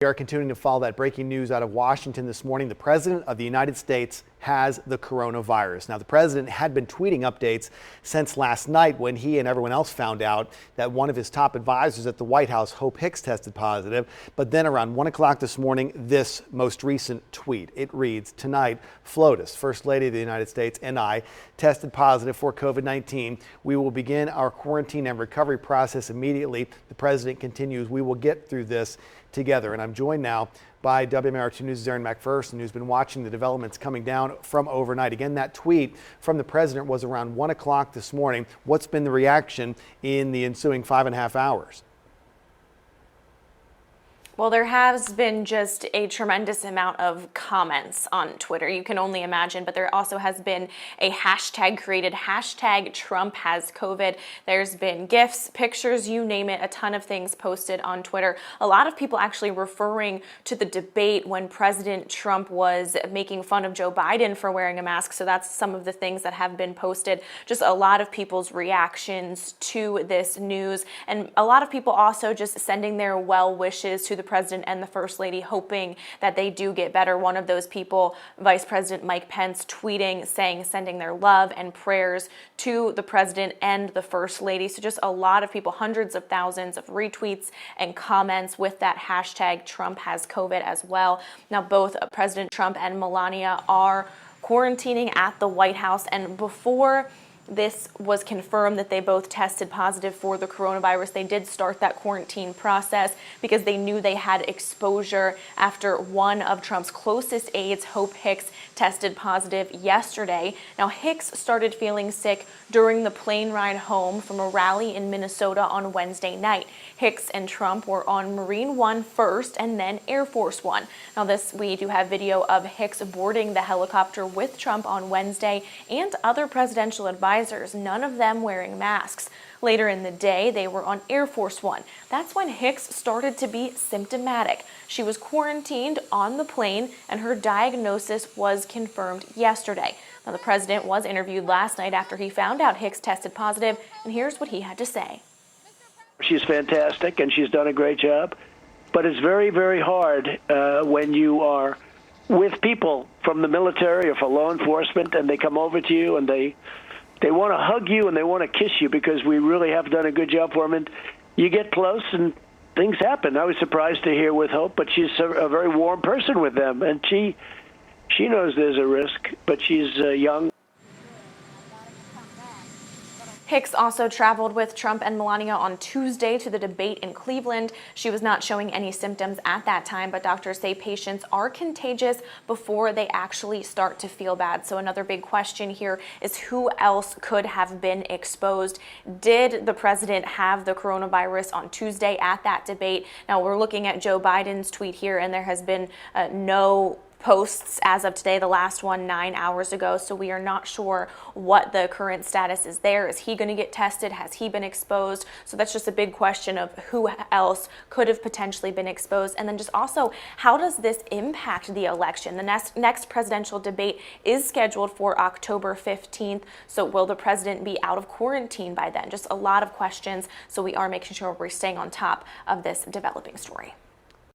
We are continuing to follow that breaking news out of Washington this morning. The President of the United States has the coronavirus. Now, the President had been tweeting updates since last night when he and everyone else found out that one of his top advisors at the White House, Hope Hicks, tested positive. But then around 1 o'clock this morning, this most recent tweet. It reads, "Tonight, FLOTUS, First Lady of the United States, and I tested positive for COVID-19. We will begin our quarantine and recovery process immediately." The President continues, "We will get through this together." And I'm joined now by WMAR2 News' Aaron McPherson, who's been watching the developments coming down from overnight. Again, that tweet from the President was around 1 o'clock this morning. What's been the reaction in the ensuing 5.5 hours? Well, there has been just a tremendous amount of comments on Twitter. You can only imagine, but there also has been a hashtag created, hashtag Trump has COVID. There's been GIFs, pictures, you name it, a ton of things posted on Twitter. A lot of people actually referring to the debate when President Trump was making fun of Joe Biden for wearing a mask. So that's some of the things that have been posted. Just a lot of people's reactions to this news, and a lot of people also just sending their well wishes to the President and the First Lady, hoping that they do get better. One of those people, Vice President Mike Pence, tweeting, saying, sending their love and prayers to the President and the First Lady. So just a lot of people, hundreds of thousands of retweets and comments with that hashtag Trump has COVID as well. Now, both President Trump and Melania are quarantining at the White House, and before this was confirmed that they both tested positive for the coronavirus, they did start that quarantine process because they knew they had exposure after one of Trump's closest aides, Hope Hicks, tested positive yesterday. Now, Hicks started feeling sick during the plane ride home from a rally in Minnesota on Wednesday night. Hicks and Trump were on Marine One first and then Air Force One. Now, we do have video of Hicks boarding the helicopter with Trump on Wednesday and other presidential advisors, none of them wearing masks. Later in the day, they were on Air Force One. That's when Hicks started to be symptomatic. She was quarantined on the plane, and her diagnosis was confirmed yesterday. Now, the president was interviewed last night after he found out Hicks tested positive, and here's what he had to say. She's fantastic, and she's done a great job. But it's very, very hard when you are with people from the military or for law enforcement, and they come over to you and they want to hug you and they want to kiss you because we really have done a good job for them. And you get close and things happen. I was surprised to hear with Hope, but she's a very warm person with them. And she knows there's a risk, but she's young. Hicks also traveled with Trump and Melania on Tuesday to the debate in Cleveland. She was not showing any symptoms at that time, but doctors say patients are contagious before they actually start to feel bad. So another big question here is who else could have been exposed? Did the president have the coronavirus on Tuesday at that debate? Now, we're looking at Joe Biden's tweet here, and there has been no posts as of today, the last one 9 hours ago, so we are not sure what the current status is there. Is he going to get tested? Has he been exposed? So that's just a big question of who else could have potentially been exposed. And then just also, how does this impact the election? The next presidential debate is scheduled for October 15th, so will the president be out of quarantine by then? Just a lot of questions, so we are making sure we're staying on top of this developing story.